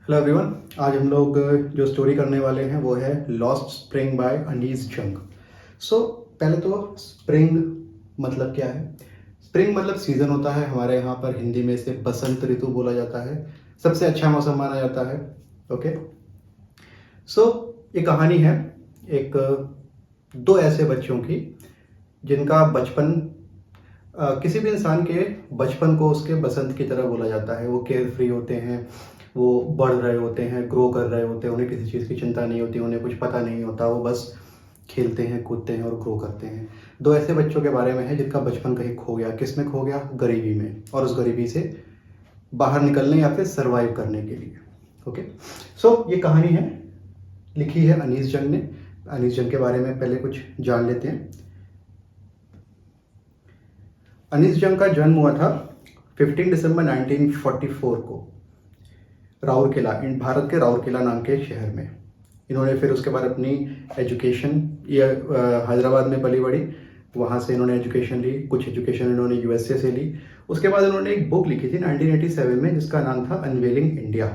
Hello everyone. आज हम लोग जो स्टोरी करने वाले हैं वो है लॉस्ट स्प्रिंग बाय अनीस जंग। पहले तो स्प्रिंग मतलब क्या है। स्प्रिंग मतलब सीज़न होता है, हमारे यहाँ पर हिंदी में इसे बसंत ऋतु बोला जाता है। सबसे अच्छा मौसम माना जाता है। ओके। सो ये कहानी है एक दो ऐसे बच्चों की जिनका बचपन किसी भी इंसान के बचपन को उसके बसंत की तरह बोला जाता है। वो केयर फ्री होते हैं, वो बढ़ रहे होते हैं, ग्रो कर रहे होते हैं, उन्हें किसी चीज़ की चिंता नहीं होती, उन्हें कुछ पता नहीं होता, वो बस खेलते हैं, कूदते हैं और ग्रो करते हैं। दो ऐसे बच्चों के बारे में है जिनका बचपन कहीं खो गया। किस में खो गया? गरीबी में, और उस गरीबी से बाहर निकलने या फिर सर्वाइव करने के लिए। ओके। ये कहानी है, लिखी है अनीस जंग ने। अनीस जंग के बारे में पहले कुछ जान लेते हैं। अनीस जंग का जन्म हुआ था 15 दिसंबर 1944 को राउरकेला, भारत के राउरकेला नाम के शहर में। इन्होंने फिर उसके बाद अपनी एजुकेशन ये हैदराबाद में पली बड़ी, वहाँ से इन्होंने एजुकेशन ली। कुछ एजुकेशन इन्होंने यूएसए से ली। उसके बाद इन्होंने एक बुक लिखी थी 1987 में जिसका नाम था अनवेलिंग इंडिया।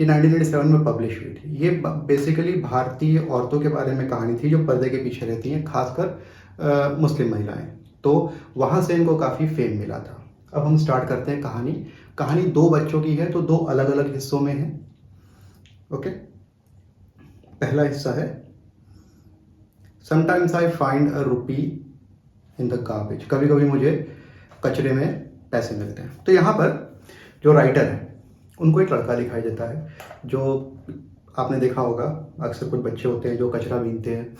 ये 1987 में पब्लिश हुई थी। ये बेसिकली भारतीय औरतों के बारे में कहानी थी जो पर्दे के पीछे रहती हैं, खासकर मुस्लिम महिलाएं। तो वहाँ से इनको काफ़ी फेम मिला था। अब हम स्टार्ट करते हैं कहानी। कहानी दो बच्चों की है तो दो अलग अलग हिस्सों में है। ओके। पहला हिस्सा है समटाइम्स आई फाइंड अ रूपी इन द गार्बेज। कभी कभी मुझे कचरे में पैसे मिलते हैं। तो यहाँ पर जो राइटर है उनको एक लड़का दिखाई देता है जो आपने देखा होगा, अक्सर कुछ बच्चे होते हैं जो कचरा बीनते हैं,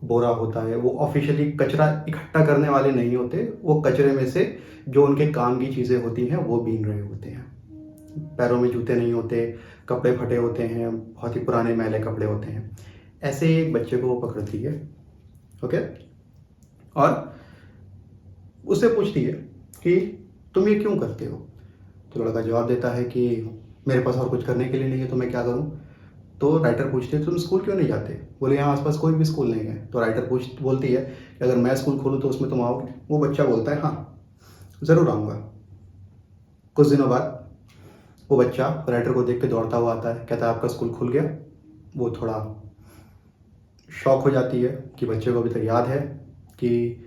बोरा होता है, वो ऑफिशियली कचरा इकट्ठा करने वाले नहीं होते, वो कचरे में से जो उनके काम की चीज़ें होती हैं वो बीन रहे होते हैं। पैरों में जूते नहीं होते, कपड़े फटे होते हैं, बहुत ही पुराने मैले कपड़े होते हैं। ऐसे ही एक बच्चे को वो पकड़ती है। ओके। और उससे पूछती है कि तुम ये क्यों करते हो? तो लड़का जवाब देता है कि मेरे पास और कुछ करने के लिए नहीं है तो मैं क्या करूँ। तो राइटर पूछती है तुम स्कूल क्यों नहीं जाते? बोले यहाँ आसपास कोई भी स्कूल नहीं है। तो राइटर बोलती है कि अगर मैं स्कूल खोलूँ तो उसमें तुम आओगे? वो बच्चा बोलता है हाँ ज़रूर आऊँगा। कुछ दिनों बाद वो बच्चा राइटर को देख के दौड़ता हुआ आता है, कहता है आपका स्कूल खुल गया। वो थोड़ा शॉक हो जाती है कि बच्चे को अभी तक याद है कि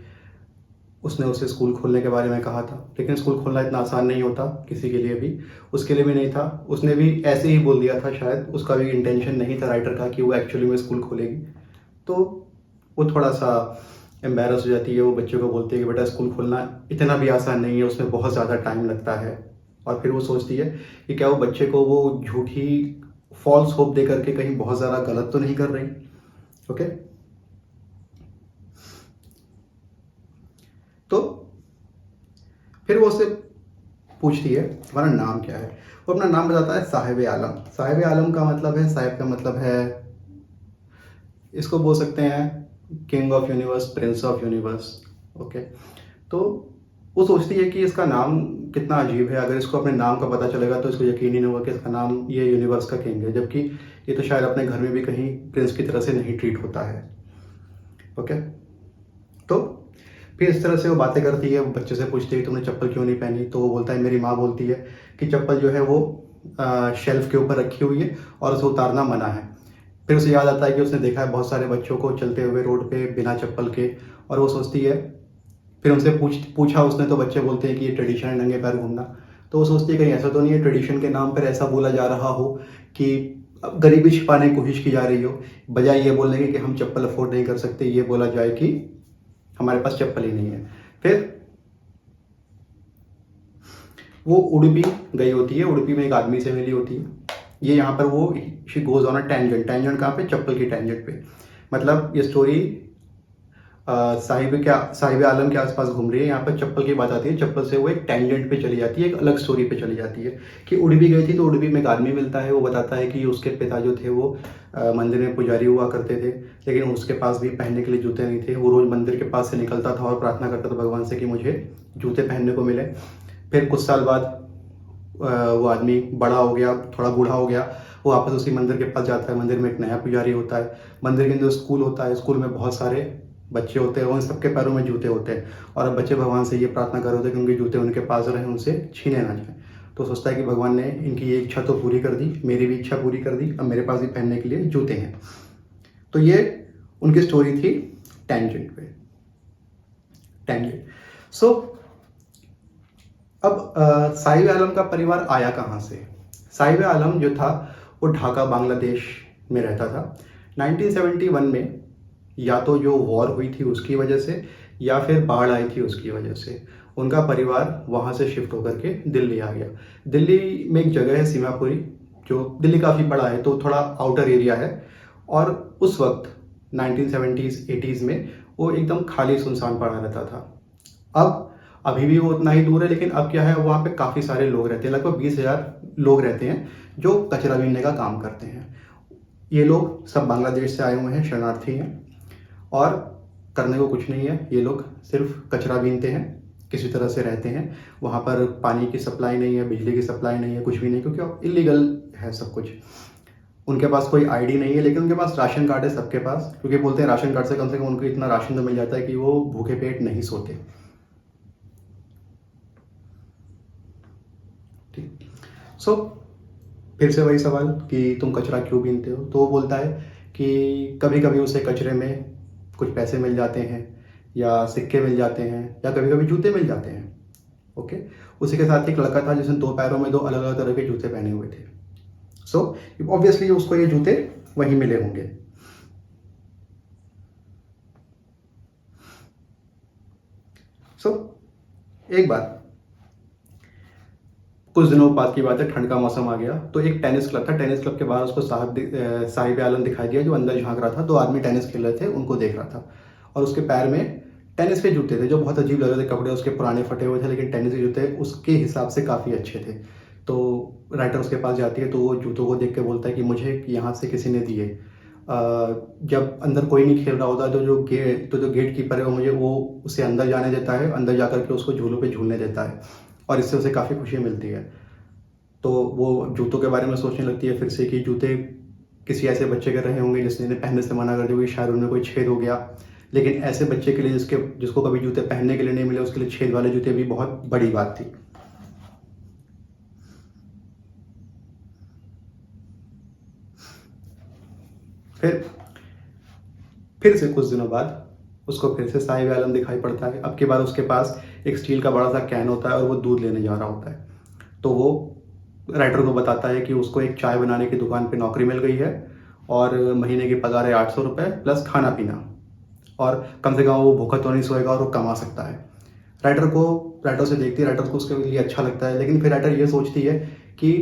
उसने उसे स्कूल खोलने के बारे में कहा था, लेकिन स्कूल खोलना इतना आसान नहीं होता किसी के लिए भी। उसके लिए भी नहीं था, उसने भी ऐसे ही बोल दिया था, शायद उसका भी इंटेंशन नहीं था राइटर का कि वो एक्चुअली में स्कूल खोलेगी। तो वो थोड़ा सा एम्बेरस हो जाती है। वो बच्चे को बोलती है कि बेटा स्कूल खोलना इतना भी आसान नहीं है, उसमें बहुत ज़्यादा टाइम लगता है। और फिर वो सोचती है कि क्या वो बच्चे को वो झूठी फॉल्स होप दे करके कहीं बहुत ज़्यादा गलत तो नहीं कर रही। ओके। तो फिर वो उससे पूछती है तुम्हारा नाम क्या है? वो अपना नाम बताता है साहिब आलम। साहिब आलम का मतलब है, साहिब का मतलब है, इसको बोल सकते हैं king of universe, Prince of universe. Okay. तो वो सोचती है कि इसका नाम कितना अजीब है, अगर इसको अपने नाम का पता चलेगा तो इसको यकीन ही नहीं होगा कि इसका नाम ये यूनिवर्स का किंग है, जबकि ये तो शायद अपने घर में भी कहीं प्रिंस की तरह से नहीं ट्रीट होता है। ओके। तो फिर इस तरह से वो बातें करती है, बच्चे से पूछती है तुमने चप्पल क्यों नहीं पहनी? तो वो बोलता है मेरी माँ बोलती है कि चप्पल जो है वो शेल्फ के ऊपर रखी हुई है और उसे उतारना मना है। फिर उसे याद आता है कि उसने देखा है बहुत सारे बच्चों को चलते हुए रोड पे बिना चप्पल के, और वो सोचती है, फिर उनसे पूछा उसने तो बच्चे बोलते हैं कि ये ट्रेडिशन है नंगे पैर घूमना। तो वो सोचती है कहीं ऐसा तो नहीं है ट्रेडिशन के नाम पर ऐसा बोला जा रहा हो कि अब गरीबी छिपाने की कोशिश की जा रही हो, बजाय ये बोलने के कि हम चप्पल अफोर्ड नहीं कर सकते, ये बोला जाए कि हमारे पास चप्पल ही नहीं है। फिर वो उडुपी गई होती है, उडुपी में एक आदमी से मिली होती है। ये यहाँ पर वो she goes on a tangent. Tangent कहाँ पे? चप्पल की टेंजेंट पे। मतलब ये स्टोरी साहिब आलम के आसपास घूम रही है। यहाँ पर चप्पल की बात आती है, चप्पल से वो एक टेंजेंट पे चली जाती है, एक अलग स्टोरी पे चली जाती है कि उडुपी गई थी तो उडुपी में एक आदमी मिलता है। वो बताता है कि उसके पिता जो थे वो मंदिर में पुजारी हुआ करते थे, लेकिन उसके पास भी पहनने के लिए जूते नहीं थे। वो रोज़ मंदिर के पास से निकलता था और प्रार्थना करता था भगवान से कि मुझे जूते पहनने को मिले। फिर कुछ साल बाद वो आदमी बड़ा हो गया, थोड़ा बूढ़ा हो गया, वो वापस उसी मंदिर के पास जाता है। मंदिर में एक नया पुजारी होता है, मंदिर के अंदर स्कूल होता है, स्कूल में बहुत सारे बच्चे होते हैं, उन सबके पैरों में जूते होते हैं, और अब बच्चे भगवान से ये प्रार्थना कर रहे होते हैं कि उनके जूते उनके पास रहें, उनसे छीने ना जाए। तो सोचता है कि भगवान ने इनकी ये इच्छा तो पूरी कर दी, मेरी भी इच्छा पूरी कर दी, अब मेरे पास भी पहनने के लिए जूते हैं। तो ये उनकी स्टोरी थी टेंजेंट पे। टेंजेंट। सो अब साहिब आलम का परिवार आया कहाँ से? साहिब आलम जो था वो ढाका बांग्लादेश में रहता था। 1971 में या तो जो वॉर हुई थी उसकी वजह से या फिर बाढ़ आई थी उसकी वजह से उनका परिवार वहाँ से शिफ्ट होकर के दिल्ली आ गया। दिल्ली में एक जगह है सीमापुरी, जो दिल्ली काफ़ी बड़ा है तो थोड़ा आउटर एरिया है, और उस वक्त 1970s 80s में वो एकदम खाली सुनसान पड़ा रहता था। अब अभी भी वो उतना ही दूर है, लेकिन अब क्या है, वहाँ पे काफ़ी सारे लोग रहते हैं, लगभग 20,000 लोग रहते हैं जो कचरा बीनने का काम करते हैं। ये लोग सब बांग्लादेश से आए हुए हैं, शरणार्थी हैं, और करने को कुछ नहीं है। ये लोग सिर्फ कचरा बीनते हैं, किसी तरह से रहते हैं। वहाँ पर पानी की सप्लाई नहीं है, बिजली की सप्लाई नहीं है, कुछ भी नहीं, क्योंकि इलीगल है सब कुछ। उनके पास कोई आईडी नहीं है, लेकिन उनके पास राशन कार्ड है सबके पास, क्योंकि बोलते हैं राशन कार्ड से कम उनको इतना राशन तो मिल जाता है कि वो भूखे पेट नहीं सोते। ठीक। सो फिर से वही सवाल कि तुम कचरा क्यों बीनते हो? तो वो बोलता है कि कभी कभी उसे कचरे में कुछ पैसे मिल जाते हैं, या सिक्के मिल जाते हैं, या कभी कभी जूते मिल जाते हैं। ओके। उसी के साथ एक लड़का था जिसने 2 पैरों में 2 अलग अलग तरह के जूते पहने हुए थे। सो ऑब्वियसली उसको ये जूते वहीं मिले होंगे। सो एक बार कुछ दिनों बाद की बात है, ठंड का मौसम आ गया, तो एक टेनिस क्लब था। टेनिस क्लब के बाहर उसको साहिब आलम दिखाई दिया, जो अंदर झांक रहा था। 2 आदमी टेनिस खेल रहे थे, उनको देख रहा था, और उसके पैर में टेनिस के जूते थे जो बहुत अजीब लग रहे थे। कपड़े उसके पुराने फटे हुए थे, लेकिन टेनिस के जूते उसके हिसाब से काफ़ी अच्छे थे। तो राइटर उसके पास जाती है, तो वो जूतों को देख के बोलता है कि मुझे यहाँ से किसी ने दिए। जब अंदर कोई नहीं खेल रहा होता तो जो गेट कीपर है वो उसे अंदर जाने देता है, अंदर जाकर के उसको झूलों पे झूलने देता है, और इससे उसे काफ़ी खुशी मिलती है। तो वो जूतों के बारे में सोचने लगती है फिर से कि जूते किसी ऐसे बच्चे के रहे होंगे जिसने इन्हें पहनने से मना कर दिया, कि शायद उनमें कोई छेद हो गया। लेकिन ऐसे बच्चे के लिए जिसको कभी जूते पहनने के लिए नहीं मिले, उसके लिए छेद वाले जूते भी बहुत बड़ी बात थी। फिर से कुछ दिनों बाद उसको फिर से साहिब आलम दिखाई पड़ता है। अब की बार उसके पास एक स्टील का बड़ा सा कैन होता है, और वो दूध लेने जा रहा होता है। तो वो राइटर को बताता है कि उसको एक चाय बनाने की दुकान पे नौकरी मिल गई है, और महीने की पगार है 800 रुपये प्लस खाना पीना, और कम से कम वो भूखा तो नहीं सोएगा और वो कमा सकता है। राइटर से देखती है, राइटर को उसके लिए अच्छा लगता है, लेकिन फिर राइटर ये सोचती है कि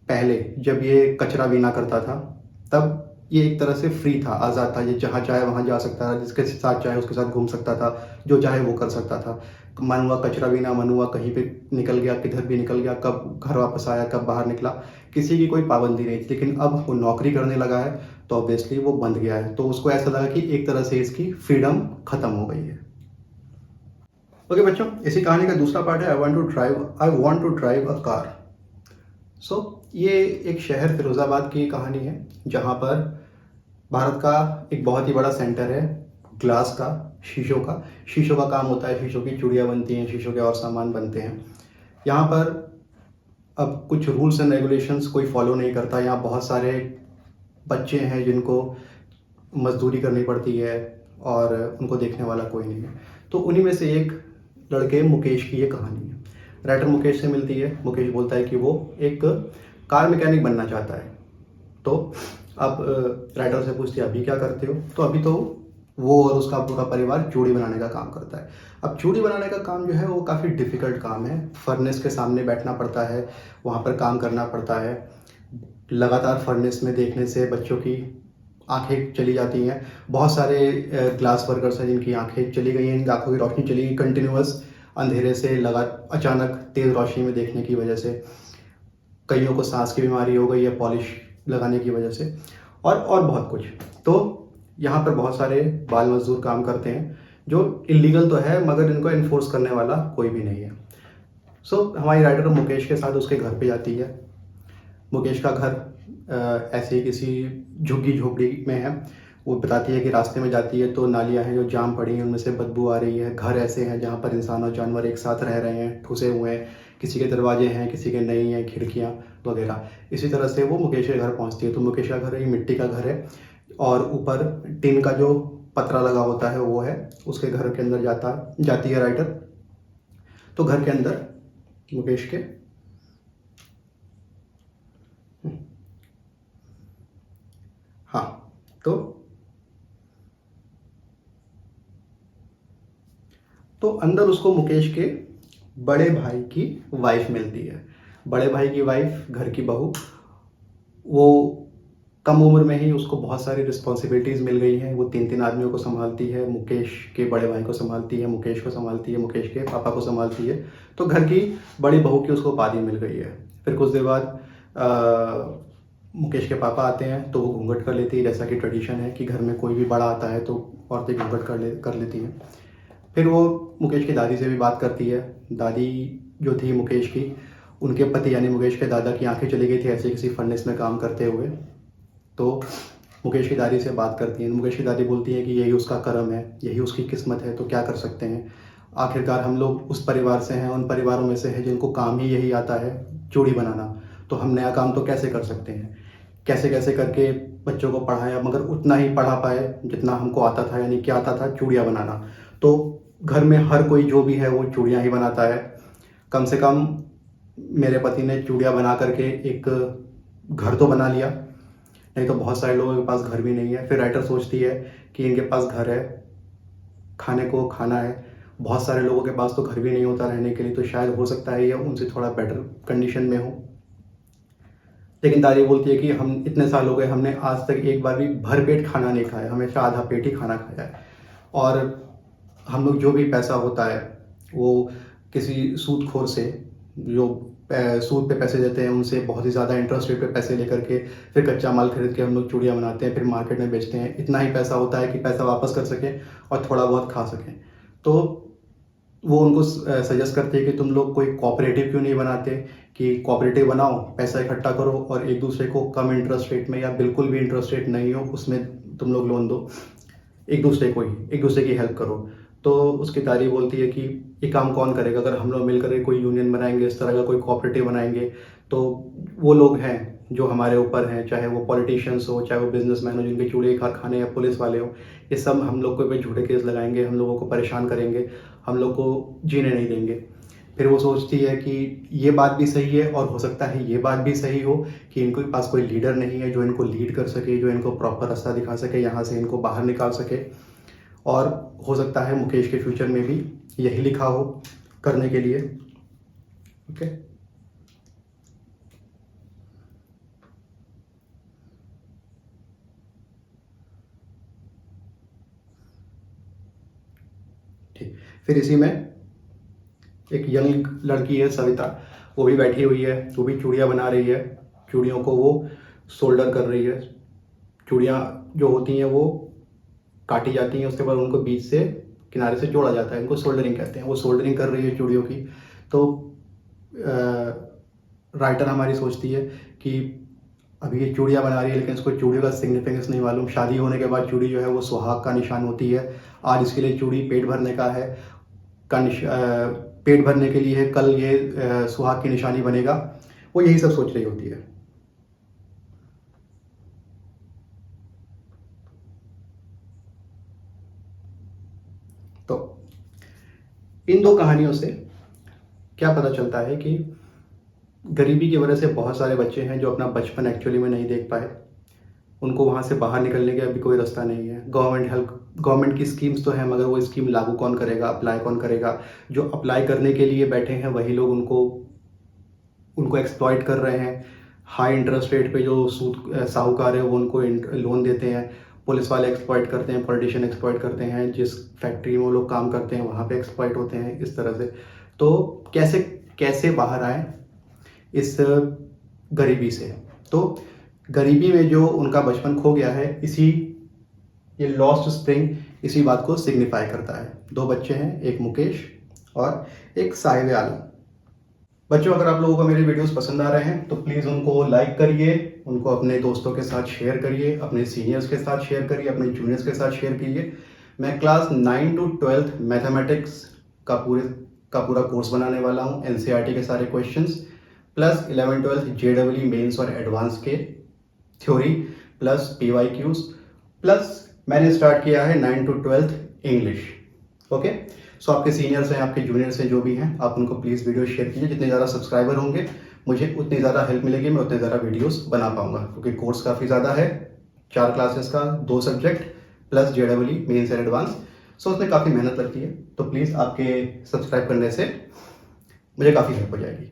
पहले जब ये कचरा बीना करता था तब ये एक तरह से फ्री था, आज़ाद था। ये जहाँ चाहे वहाँ जा सकता था, जिसके साथ चाहे उसके साथ घूम सकता था, जो चाहे वो कर सकता था। मन हुआ कचरा बीना, मन हुआ कहीं पे निकल गया, किधर भी निकल गया, कब घर वापस आया, कब बाहर निकला, किसी की कोई पाबंदी नहीं थी। लेकिन अब वो नौकरी करने लगा है तो ऑब्वियसली वो बंद गया है, तो उसको ऐसा लगा कि एक तरह से इसकी फ्रीडम खत्म हो गई है। ओके बच्चों, इसी कहानी का दूसरा पार्ट है I want to drive a car. So ये एक शहर फिरोज़ाबाद की कहानी है, जहाँ पर भारत का एक बहुत ही बड़ा सेंटर है ग्लास का, शीशों का काम होता है। शीशों की चूड़ियाँ बनती हैं, शीशों के और सामान बनते हैं। यहाँ पर अब कुछ रूल्स एंड रेगुलेशंस कोई फॉलो नहीं करता। यहाँ बहुत सारे बच्चे हैं जिनको मजदूरी करनी पड़ती है, और उनको देखने वाला कोई नहीं है। तो उन्हीं में से एक लड़के मुकेश की ये कहानी है। राइटर मुकेश से मिलती है। मुकेश बोलता है कि वो एक कार मैकेनिक बनना चाहता है। तो अब राइटर से पूछती है अभी क्या करते हो? तो अभी तो वो और उसका पूरा परिवार चूड़ी बनाने का काम करता है। अब चूड़ी बनाने का काम जो है वो काफ़ी डिफ़िकल्ट काम है। फर्नेस के सामने बैठना पड़ता है, वहाँ पर काम करना पड़ता है। लगातार फर्नेस में देखने से बच्चों की आंखें चली जाती हैं। बहुत सारे ग्लास वर्कर्स हैं जिनकी आंखें चली गई हैं, इनकी आंखों की रोशनी चली गई कंटिन्यूअस अंधेरे से अचानक तेज़ रोशनी में देखने की वजह से। कईयों को सांस की बीमारी हो गई है पॉलिश लगाने की वजह से, और बहुत कुछ। तो यहाँ पर बहुत सारे बाल मजदूर काम करते हैं जो इलीगल तो है, मगर इनको इन्फोर्स करने वाला कोई भी नहीं है। सो हमारी राइटर मुकेश के साथ उसके घर पे जाती है। मुकेश का घर ऐसे ही किसी झुग्गी झोपड़ी में है। वो बताती है कि रास्ते में जाती है तो नालियाँ हैं जो जाम पड़ी हैं, उनमें से बदबू आ रही है। घर ऐसे हैं जहाँ पर इंसान और जानवर एक साथ रह रहे हैं, ठुसे हुए हैं, किसी के दरवाजे हैं, किसी के नहीं हैं, खिड़कियाँ वगैरह। इसी तरह से वो मुकेश के घर पहुंचती है। तो मुकेश का घर एक मिट्टी का घर है और ऊपर टिन का जो पतरा लगा होता है वो है। उसके घर के अंदर जाती है राइटर। तो घर के अंदर मुकेश के हाँ, तो अंदर उसको मुकेश के बड़े भाई की वाइफ मिलती है। बड़े भाई की वाइफ, घर की बहू, वो कम उम्र में ही उसको बहुत सारी रिस्पॉन्सिबिलिटीज़ मिल गई हैं। वो 3-3 आदमियों को संभालती है, मुकेश के बड़े भाई को संभालती है, मुकेश को संभालती है, मुकेश के पापा को संभालती है। तो घर की बड़ी बहू की उसको उपाधि मिल गई है। फिर कुछ देर बाद मुकेश के पापा आते हैं तो वो घूंघट कर लेती है, जैसा कि ट्रेडिशन है कि घर में कोई भी बड़ा आता है तो औरतें घूंघट कर लेती हैं। फिर वो मुकेश की दादी से भी बात करती है। दादी जो थी मुकेश की, उनके पति यानी मुकेश के दादा की आंखें चली गई थी ऐसे किसी फर्नेस में काम करते हुए। तो मुकेश की दादी से बात करती हैं। मुकेश की दादी बोलती है कि यही उसका कर्म है, यही उसकी किस्मत है, तो क्या कर सकते हैं। आखिरकार हम लोग उस परिवार से हैं, उन परिवारों में से हैं जिनको काम ही यही आता है, चूड़ी बनाना। तो हम नया काम तो कैसे कर सकते हैं। कैसे कैसे करके बच्चों को पढ़ाया, मगर उतना ही पढ़ा पाए जितना हमको आता था, यानी क्या आता था, चूड़ियाँ बनाना। तो घर में हर कोई जो भी है वो चूड़ियाँ ही बनाता है। कम से कम मेरे पति ने चूड़ियाँ बना करके एक घर तो बना लिया, नहीं तो बहुत सारे लोगों के पास घर भी नहीं है। फिर राइटर सोचती है कि इनके पास घर है, खाने को खाना है, बहुत सारे लोगों के पास तो घर भी नहीं होता रहने के लिए, तो शायद हो सकता है ये उनसे थोड़ा बेटर कंडीशन में हो। लेकिन दादी बोलती है कि हम इतने साल हो गए, हमने आज तक एक बार भी भर पेट खाना नहीं खाया, हमेशा आधा पेट ही खाना खाया है। और हम लोग जो भी पैसा होता है वो किसी सूदखोर से, जो सूद पे पैसे देते हैं, उनसे बहुत ही ज़्यादा इंटरेस्ट रेट पे पैसे लेकर के फिर कच्चा माल खरीद के हम लोग चूड़ियाँ बनाते हैं, फिर मार्केट में बेचते हैं। इतना ही पैसा होता है कि पैसा वापस कर सकें और थोड़ा बहुत खा सकें। तो वो उनको सजेस्ट करते हैं कि तुम लोग कोई कोऑपरेटिव क्यों नहीं बनाते, कि कोऑपरेटिव बनाओ, पैसा इकट्ठा करो और एक दूसरे को कम इंटरेस्ट रेट में या बिल्कुल भी इंटरेस्ट रेट नहीं हो उसमें तुम लोग लोन दो, एक दूसरे की हेल्प करो। तो उसकी दादी बोलती है कि ये काम कौन करेगा, अगर हम लोग मिलकर के कोई यूनियन बनाएंगे, इस तरह का कोई कोऑपरेटिव बनाएंगे, तो वो लोग हैं जो हमारे ऊपर हैं, चाहे वो पॉलिटिशियंस हो, चाहे वो बिजनेसमैन हो जिनके चूड़े के कारखाने, या पुलिस वाले हो, ये सब हम लोग को पे झूठे केस लगाएंगे, हम लोगों को परेशान करेंगे, हम लोग को जीने नहीं देंगे। फिर वो सोचती है कि ये बात भी सही है, और हो सकता है ये बात भी सही हो कि इनके पास कोई लीडर नहीं है जो इनको लीड कर सके, जो इनको प्रॉपर रास्ता दिखा सके, यहाँ से इनको बाहर निकाल सके। और हो सकता है मुकेश के फ्यूचर में भी यही लिखा हो करने के लिए। ओके, ठीक। फिर इसी में एक यंग लड़की है सविता, वो भी बैठी हुई है, वो भी चूड़ियाँ बना रही है। चूड़ियों को वो सोल्डर कर रही है। चूड़ियाँ जो होती हैं वो काटी जाती हैं, उसके बाद उनको बीच से किनारे से जोड़ा जाता है, इनको सोल्डरिंग कहते हैं। वो सोल्डरिंग कर रही है चूड़ियों की। तो राइटर हमारी सोचती है कि अभी ये चूड़ियाँ बना रही है लेकिन इसको चूड़ियों का सिग्निफिकेंस नहीं मालूम। शादी होने के बाद चूड़ी जो है वो सुहाग का निशान होती है। आज इसके लिए चूड़ी पेट भरने का है, पेट भरने के लिए है, कल ये सुहाग की निशानी बनेगा। वो यही सब सोच रही होती है। तो इन दो कहानियों से क्या पता चलता है कि गरीबी की वजह से बहुत सारे बच्चे हैं जो अपना बचपन एक्चुअली में नहीं देख पाए। उनको वहाँ से बाहर निकलने का अभी कोई रास्ता नहीं है। गवर्नमेंट की स्कीम्स तो है, मगर वो स्कीम लागू कौन करेगा, अप्लाई कौन करेगा। जो अप्लाई करने के लिए बैठे हैं वही लोग उनको एक्सप्लॉइट कर रहे हैं। हाई इंटरेस्ट रेट पे जो साहूकार है वो उनको लोन देते हैं। पुलिस वाले एक्सप्लॉइट करते हैं, पॉलिटिशियन एक्सप्लॉइट करते हैं, जिस फैक्ट्री में वो लोग काम करते हैं वहाँ पे एक्सप्लॉइट होते हैं, इस तरह से। तो कैसे कैसे बाहर आए इस गरीबी से। तो गरीबी में जो उनका बचपन खो गया है, ये लॉस्ट स्प्रिंग इसी बात को सिग्निफाई करता है। दो बच्चे हैं, एक मुकेश और एक साहिब आलम। बच्चों, अगर आप लोगों को मेरे वीडियोस पसंद आ रहे हैं तो प्लीज़ उनको लाइक करिए, उनको अपने दोस्तों के साथ शेयर करिए, अपने सीनियर्स के साथ शेयर करिए, अपने जूनियर्स के साथ शेयर कीजिए। मैं क्लास 9 to 12 मैथमेटिक्स का पूरे का पूरा कोर्स बनाने वाला हूँ, एनसीईआरटी के सारे क्वेश्चंस प्लस 11-12 जेडब्ल्यू मेंस और एडवांस के थ्योरी प्लस पीवाईक्यूज प्लस मैंने स्टार्ट किया है 9 to 12 इंग्लिश। ओके, सो आपके सीनियर्स हैं, आपके जूनियर्स हैं, जो भी हैं, आप उनको प्लीज़ वीडियो शेयर कीजिए। जितने ज़्यादा सब्सक्राइबर होंगे मुझे उतनी ज़्यादा हेल्प मिलेगी, मैं उतने ज़्यादा वीडियोस बना पाऊंगा, क्योंकि कोर्स काफ़ी ज़्यादा है, 4 क्लासेस का, 2 सब्जेक्ट प्लस जेडब्ल्यू मेंस एंड एडवांस। सो उसमें काफ़ी मेहनत लगती है, तो प्लीज़ आपके सब्सक्राइब करने से मुझे काफ़ी हेल्प हो जाएगी।